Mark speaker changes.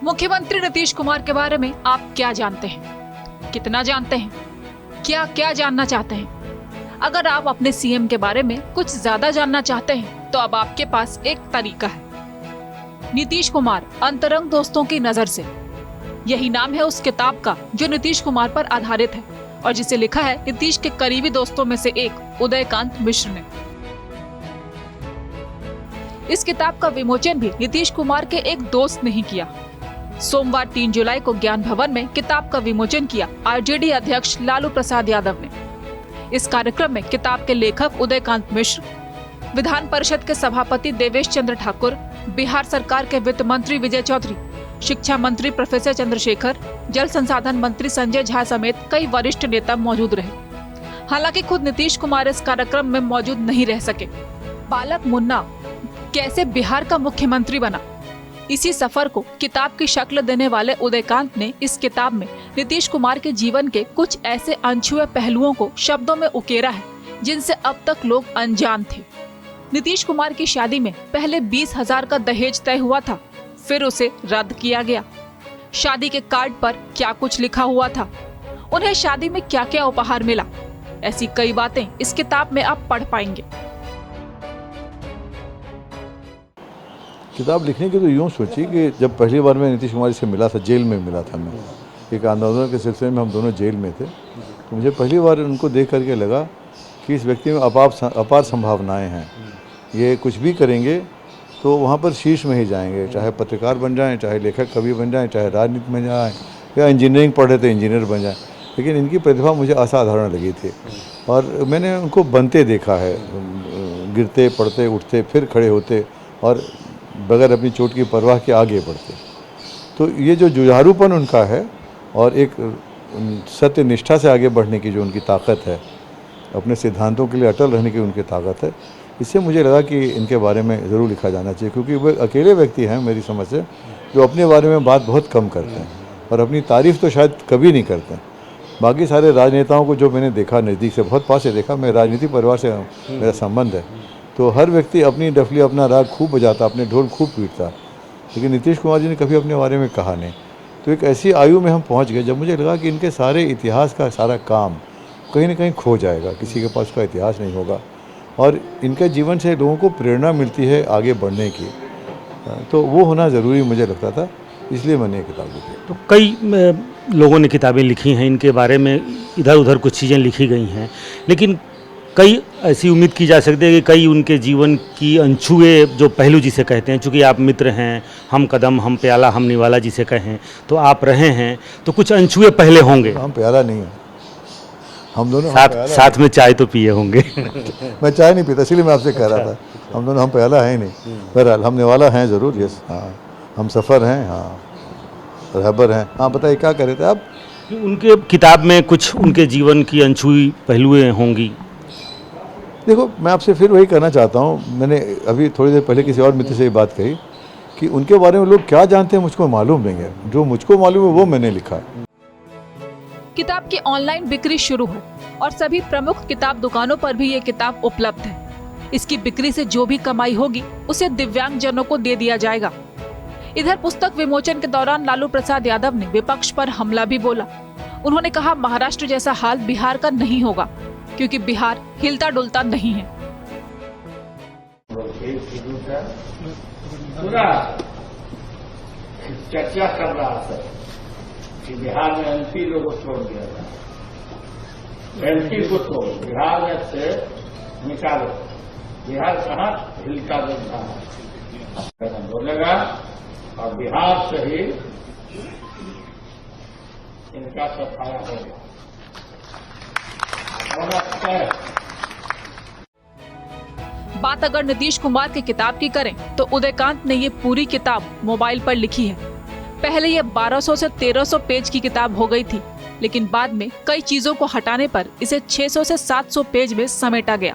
Speaker 1: मुख्यमंत्री नीतीश कुमार के बारे में आप क्या जानते हैं, कितना जानते हैं, क्या क्या जानना चाहते हैं? अगर आप अपने सीएम के बारे में कुछ ज्यादा जानना चाहते हैं तो अब आपके पास एक तरीका है। नीतीश कुमार अंतरंग दोस्तों की नजर से, यही नाम है उस किताब का जो नीतीश कुमार पर आधारित है और जिसे लिखा है नीतीश के करीबी दोस्तों में से एक उदयकांत मिश्र ने। इस किताब का विमोचन भी नीतीश कुमार के एक दोस्त ने ही किया। सोमवार 3 जुलाई को ज्ञान भवन में किताब का विमोचन किया आरजेडी अध्यक्ष लालू प्रसाद यादव ने। इस कार्यक्रम में किताब के लेखक उदयकांत मिश्र, विधान परिषद के सभापति देवेश चंद्र ठाकुर, बिहार सरकार के वित्त मंत्री विजय चौधरी, शिक्षा मंत्री प्रोफेसर चंद्रशेखर, जल संसाधन मंत्री संजय झा समेत कई वरिष्ठ नेता मौजूद रहे। हालांकि खुद नीतीश कुमार इस कार्यक्रम में मौजूद नहीं रह सके। बालक मुन्ना कैसे बिहार का मुख्यमंत्री बना, इसी सफर को किताब की शक्ल देने वाले उदयकांत ने इस किताब में नीतीश कुमार के जीवन के कुछ ऐसे अनछुए पहलुओं को शब्दों में उकेरा है जिनसे अब तक लोग अनजान थे। नीतीश कुमार की शादी में पहले 20,000 का दहेज तय हुआ था, फिर उसे रद्द किया गया। शादी के कार्ड पर क्या कुछ लिखा हुआ था, उन्हें शादी में क्या क्या उपहार मिला, ऐसी कई बातें इस किताब में आप पढ़ पाएंगे।
Speaker 2: किताब लिखने की तो यूँ सोची कि जब पहली बार मैं नीतीश कुमार से मिला था, जेल में मिला था मैं, एक आंदोलन के सिलसिले में हम दोनों जेल में थे, तो मुझे पहली बार उनको देख करके लगा कि इस व्यक्ति में अपार संभावनाएं हैं। ये कुछ भी करेंगे तो वहाँ पर शीर्ष में ही जाएंगे, चाहे पत्रकार बन जाएं, चाहे लेखक कवि बन जाएं, चाहे राजनीति में जाएं, या इंजीनियरिंग पढ़ रहे थे इंजीनियर बन जाएं। लेकिन इनकी प्रतिभा मुझे असाधारण लगी थी और मैंने उनको बनते देखा है, गिरते पड़ते उठते फिर खड़े होते और बगैर अपनी चोट की परवाह के आगे बढ़ते। तो ये जो जुझारूपन उनका है और एक सत्य निष्ठा से आगे बढ़ने की जो उनकी ताकत है, अपने सिद्धांतों के लिए अटल रहने की उनकी ताकत है, इससे मुझे लगा कि इनके बारे में ज़रूर लिखा जाना चाहिए, क्योंकि वो अकेले व्यक्ति हैं मेरी समझ से जो अपने बारे में बात बहुत कम करते हैं और अपनी तारीफ़ तो शायद कभी नहीं करते हैं। बाकी सारे राजनेताओं को जो मैंने देखा नज़दीक से, बहुत पास से देखा, मैं राजनीतिक परिवार से मेरा संबंध है, तो हर व्यक्ति अपनी डफली अपना राग खूब बजाता, अपने ढोल खूब पीटता, लेकिन नीतीश कुमार जी ने कभी अपने बारे में कहा नहीं। तो एक ऐसी आयु में हम पहुंच गए जब मुझे लगा कि इनके सारे इतिहास का सारा काम कहीं ना कहीं खो जाएगा, किसी के पास उसका इतिहास नहीं होगा और इनके जीवन से लोगों को प्रेरणा मिलती है आगे बढ़ने की, तो वो होना ज़रूरी मुझे लगता था, इसलिए मैंने ये किताब लिखी।
Speaker 3: तो कई लोगों ने किताबें लिखी हैं इनके बारे में, इधर उधर कुछ चीज़ें लिखी गई हैं, लेकिन कई ऐसी उम्मीद की जा सकती है कि कई उनके जीवन की अनछुए जो पहलू जिसे कहते हैं, चूँकि आप मित्र हैं, हम कदम हम प्याला हम निवाला जिसे कहें, तो आप रहे हैं, तो कुछ अनछुए पहले होंगे।
Speaker 2: हम प्याला नहीं है, हम दोनों
Speaker 3: साथ में चाय तो पिए होंगे।
Speaker 2: मैं चाय नहीं पीता, इसलिए मैं आपसे कह रहा था, हम दोनों हम प्याला हैं ही नहीं, बहरहाल हम निवाला हैं ज़रूर, यस, हाँ, हम सफ़र हैं, हाँ, रहबर हैं। हाँ बताइए क्या कह रहे थे आप?
Speaker 3: उनके किताब में कुछ उनके जीवन की अनछुई पहलुएँ होंगी।
Speaker 2: देखो, मैं आपसे फिर वही कहना चाहता हूँ, मैंने अभी थोड़ी देर पहले किसी और मित्र से ये बात कही कि उनके बारे में लोग क्या जानते हैं मुझको मालूम नहीं है, जो मुझको मालूम है वो मैंने लिखा है।
Speaker 1: किताब की ऑनलाइन बिक्री शुरू है और सभी प्रमुख किताब दुकानों पर भी ये किताब उपलब्ध है। इसकी बिक्री से जो भी कमाई होगी उसे दिव्यांग जनों को दे दिया जाएगा। इधर पुस्तक विमोचन के दौरान लालू प्रसाद यादव ने विपक्ष पर हमला भी बोला। उन्होंने कहा महाराष्ट्र जैसा हाल बिहार का नहीं होगा, क्योंकि बिहार हिलता डुलता नहीं है।
Speaker 4: पूरा चर्चा कर रहा था कि बिहार में एमपी लोगों को छोड़ दिया था, एमपी को तो बिहार में से निकालो, बिहार कहाँ हिलता डुलता है बोलेगा और बिहार से ही इनका सफाया होगा।
Speaker 1: बात अगर नीतीश कुमार की किताब की करें तो उदयकांत ने ये पूरी किताब मोबाइल पर लिखी है। पहले ये 1200 से 1300 पेज की किताब हो गई थी, लेकिन बाद में कई चीजों को हटाने पर इसे 600 से 700 पेज में समेटा गया।